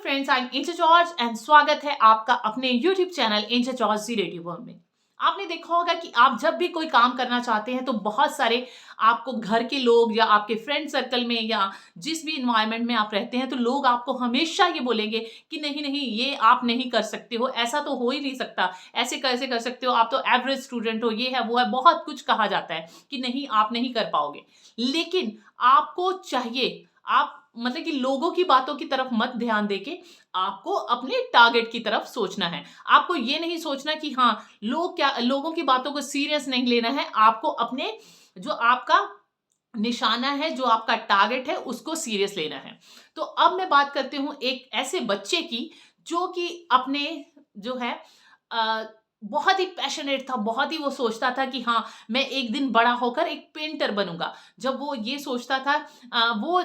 Friends, I am angel George and स्वागत है आपका अपने यूट्यूब चैनल एंजल जॉर्ज जी रेडियो वर्ल्ड में। आपने देखा होगा कि आप जब भी कोई काम करना चाहते हैं तो बहुत सारे आपको घर के लोग या आपके फ्रेंड सर्कल में या जिस भी इन्वायरमेंट में आप रहते हैं तो लोग आपको हमेशा ये बोलेंगे कि नहीं नहीं, ये आप नहीं कर सकते हो, ऐसा तो हो ही नहीं सकता, ऐसे कैसे कर सकते हो, आप तो एवरेज स्टूडेंट हो, ये है वो है, बहुत कुछ कहा जाता है कि नहीं आप नहीं कर पाओगे। लेकिन आपको चाहिए, आप मतलब कि लोगों की बातों की तरफ मत ध्यान देके आपको अपने टारगेट की तरफ सोचना है। आपको ये नहीं सोचना कि हाँ, लोगों की बातों को सीरियस नहीं लेना है। आपको अपने जो आपका निशाना है, जो आपका टारगेट है, उसको सीरियस लेना है। तो अब मैं बात करती हूँ एक ऐसे बच्चे की जो कि अपने जो है अ, बहुत ही पैशनेट था, बहुत ही वो सोचता था कि हाँ, मैं एक दिन बड़ा होकर एक पेंटर बनूंगा। जब वो ये सोचता था, वो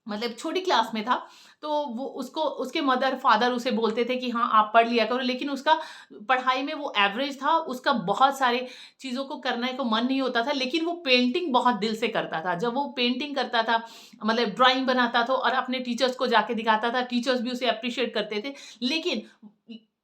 मतलब छोटी क्लास में था, तो वो उसको उसके मदर फादर उसे बोलते थे कि हाँ आप पढ़ लिया करो, लेकिन उसका पढ़ाई में वो एवरेज था, उसका बहुत सारे चीज़ों को करने को मन नहीं होता था, लेकिन वो पेंटिंग बहुत दिल से करता था। जब वो पेंटिंग करता था, मतलब ड्राइंग बनाता था और अपने टीचर्स को जाके दिखाता था, टीचर्स भी उसे अप्रिशिएट करते थे। लेकिन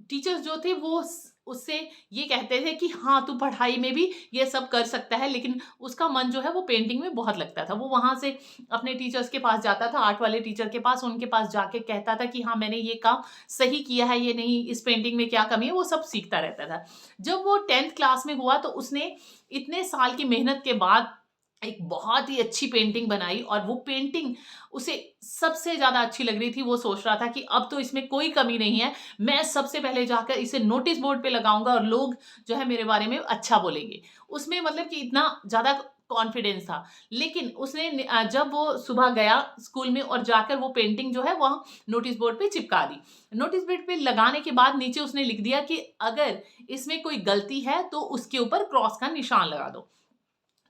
टीचर्स जो थे वो उससे ये कहते थे कि हाँ तू पढ़ाई में भी ये सब कर सकता है, लेकिन उसका मन जो है वो पेंटिंग में बहुत लगता था। वो वहां से अपने टीचर्स के पास जाता था, आर्ट वाले टीचर के पास, उनके पास जाके कहता था कि हाँ मैंने ये काम सही किया है, ये नहीं, इस पेंटिंग में क्या कमी है, वो सब सीखता रहता था। जब वो 10th क्लास में हुआ तो उसने इतने साल की मेहनत के बाद एक बहुत ही अच्छी पेंटिंग बनाई, और वो पेंटिंग उसे सबसे ज्यादा अच्छी लग रही थी। वो सोच रहा था कि अब तो इसमें कोई कमी नहीं है, मैं सबसे पहले जाकर इसे नोटिस बोर्ड पे लगाऊंगा और लोग जो है मेरे बारे में अच्छा बोलेंगे। उसमें मतलब कि इतना ज्यादा कॉन्फिडेंस था। लेकिन उसने जब वो सुबह गया स्कूल में और जाकर वो पेंटिंग जो है वह नोटिस बोर्ड पे चिपका दी। नोटिस बोर्ड पे लगाने के बाद नीचे उसने लिख दिया कि अगर इसमें कोई गलती है तो उसके ऊपर क्रॉस का निशान लगा दो।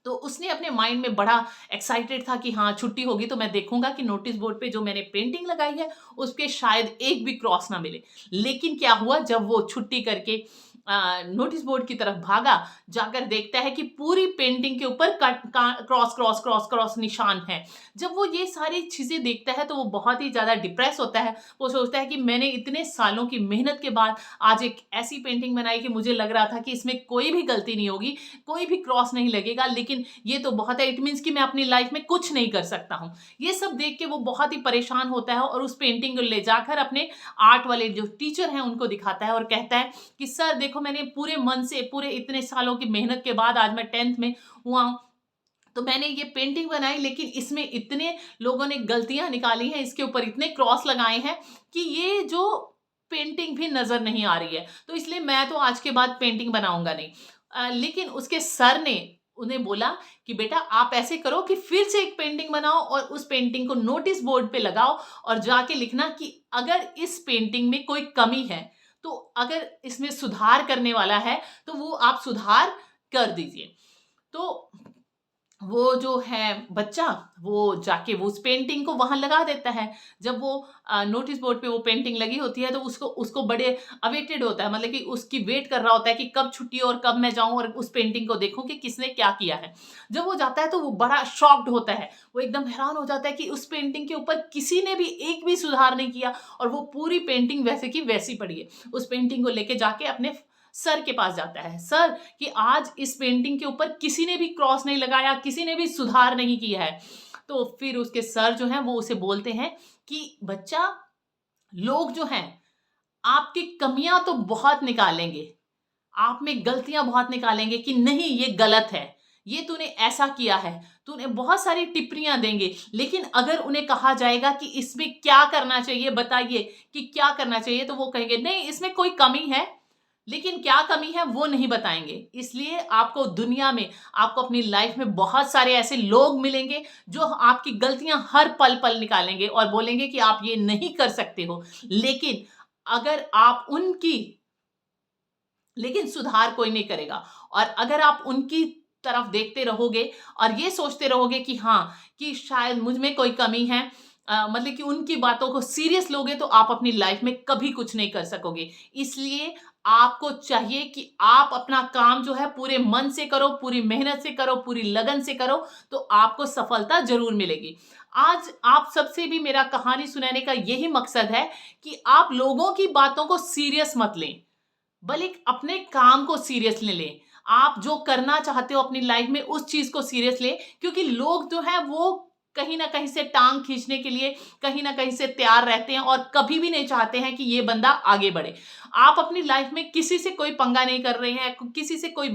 तो उसने अपने माइंड में बड़ा एक्साइटेड था कि हाँ छुट्टी होगी तो मैं देखूंगा कि नोटिस बोर्ड पे जो मैंने पेंटिंग लगाई है उस पे शायद एक भी क्रॉस ना मिले। लेकिन क्या हुआ, जब वो छुट्टी करके नोटिस बोर्ड की तरफ भागा, जाकर देखता है कि पूरी पेंटिंग के ऊपर क्रॉस क्रॉस क्रॉस क्रॉस निशान है। जब वो ये सारी चीजें देखता है तो वो बहुत ही ज्यादा डिप्रेस होता है। वो सोचता है कि मैंने इतने सालों की मेहनत के बाद आज एक ऐसी पेंटिंग बनाई कि मुझे लग रहा था कि इसमें कोई भी गलती नहीं होगी, कोई भी क्रॉस नहीं लगेगा, लेकिन ये तो बहुत है, इट मीन्स कि मैं अपनी लाइफ में कुछ नहीं कर सकता हूँ। ये सब देख के वो बहुत ही परेशान होता है और उस पेंटिंग को ले जाकर अपने आर्ट वाले जो टीचर हैं उनको दिखाता है और कहता है कि सर देखो, मैंने पूरे मन से, पूरे इतने सालों की मेहनत के बाद आज मैं 10th में हुआ हूँ, तो मैंने ये पेंटिंग बनाई, लेकिन इसमें इतने लोगों ने गलतियां निकाली हैं, इसके ऊपर इतने क्रॉस लगाए हैं कि ये जो पेंटिंग भी नजर नहीं आ रही है, तो इसलिए मैं तो आज के बाद पेंटिंग बनाऊंगा नहीं। लेकिन उसके सर ने उन्हें बोला कि बेटा आप ऐसे करो कि फिर से एक पेंटिंग बनाओ और उस पेंटिंग को नोटिस बोर्ड पे लगाओ और जाके लिखना कि अगर इस पेंटिंग में कोई कमी है, तो अगर इसमें सुधार करने वाला है तो वो आप सुधार कर दीजिए। तो वो जो है बच्चा, वो जाके वो उस पेंटिंग को वहां लगा देता है। जब वो नोटिस बोर्ड पे वो पेंटिंग लगी होती है तो उसको उसको बड़े अवेटेड होता है, मतलब कि उसकी वेट कर रहा होता है कि कब छुट्टी और कब मैं जाऊं और उस पेंटिंग को देखूं कि किसने क्या किया है। जब वो जाता है तो वो बड़ा शॉक्ड होता है, वो एकदम हैरान हो जाता है कि उस पेंटिंग के ऊपर किसी ने भी एक भी सुधार नहीं किया और वो पूरी पेंटिंग वैसे की वैसी पड़ी है। उस पेंटिंग को लेके जाके अपने सर के पास जाता है, सर कि आज इस पेंटिंग के ऊपर किसी ने भी क्रॉस नहीं लगाया, किसी ने भी सुधार नहीं किया है। तो फिर उसके सर जो हैं वो उसे बोलते हैं कि बच्चा, लोग जो हैं आपकी कमियां तो बहुत निकालेंगे, आप में गलतियां बहुत निकालेंगे कि नहीं ये गलत है, ये तूने ऐसा किया है, तूने बहुत सारी टिप्पणियां देंगे, लेकिन अगर उन्हें कहा जाएगा कि इसमें क्या करना चाहिए, बताइए कि क्या करना चाहिए, तो वो कहेंगे नहीं इसमें कोई कमी है, लेकिन क्या कमी है वो नहीं बताएंगे। इसलिए आपको दुनिया में, आपको अपनी लाइफ में बहुत सारे ऐसे लोग मिलेंगे जो आपकी गलतियां हर पल पल निकालेंगे और बोलेंगे कि आप ये नहीं कर सकते हो, लेकिन अगर आप उनकी, लेकिन सुधार कोई नहीं करेगा। और अगर आप उनकी तरफ देखते रहोगे और ये सोचते रहोगे कि हाँ, कि शायद मुझ में कोई कमी है, मतलब कि उनकी बातों को सीरियस लोगे, तो आप अपनी लाइफ में कभी कुछ नहीं कर सकोगे। इसलिए आपको चाहिए कि आप अपना काम जो है पूरे मन से करो, पूरी मेहनत से करो, पूरी लगन से करो, तो आपको सफलता जरूर मिलेगी। आज आप सबसे भी मेरा कहानी सुनाने का यही मकसद है कि आप लोगों की बातों को सीरियस मत लें, बल्कि अपने काम को सीरियस ले लें। आप जो करना चाहते हो अपनी लाइफ में उस चीज को सीरियस लें, क्योंकि लोग जो है वो कहीं ना कहीं से टांग खींचने के लिए कहीं ना कहीं से तैयार रहते हैं और कभी भी नहीं चाहते हैं कि ये बंदा आगे बढ़े। आप अपनी लाइफ में किसी से कोई पंगा नहीं कर रहे हैं, किसी से कोई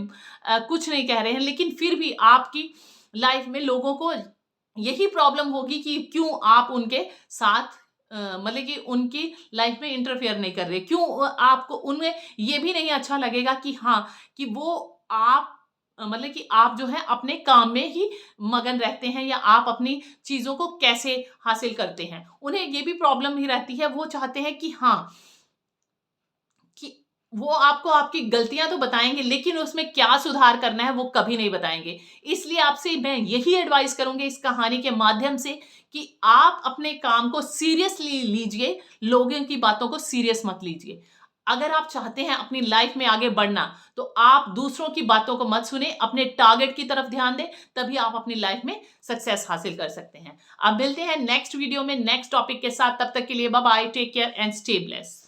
कुछ नहीं कह रहे हैं, लेकिन फिर भी आपकी लाइफ में लोगों को यही प्रॉब्लम होगी कि क्यों आप उनके साथ मतलब कि उनकी लाइफ में इंटरफेयर नहीं कर रहे, क्यों आपको उनमें ये भी नहीं अच्छा लगेगा कि हाँ, कि वो आप मतलब कि आप जो है अपने काम में ही मगन रहते हैं या आप अपनी चीजों को कैसे हासिल करते हैं। उन्हें ये भी प्रॉब्लम ही रहती है, वो चाहते हैं कि हाँ, कि वो आपको आपकी गलतियां तो बताएंगे लेकिन उसमें क्या सुधार करना है वो कभी नहीं बताएंगे। इसलिए आपसे मैं यही एडवाइस करूंगी इस कहानी के माध्यम से कि आप अपने काम को सीरियसली लीजिए, लोगों की बातों को सीरियस मत लीजिए। अगर आप चाहते हैं अपनी लाइफ में आगे बढ़ना तो आप दूसरों की बातों को मत सुने, अपने टारगेट की तरफ ध्यान दें, तभी आप अपनी लाइफ में सक्सेस हासिल कर सकते हैं। अब मिलते हैं नेक्स्ट वीडियो में नेक्स्ट टॉपिक के साथ, तब तक के लिए bye bye, take care and stay blessed.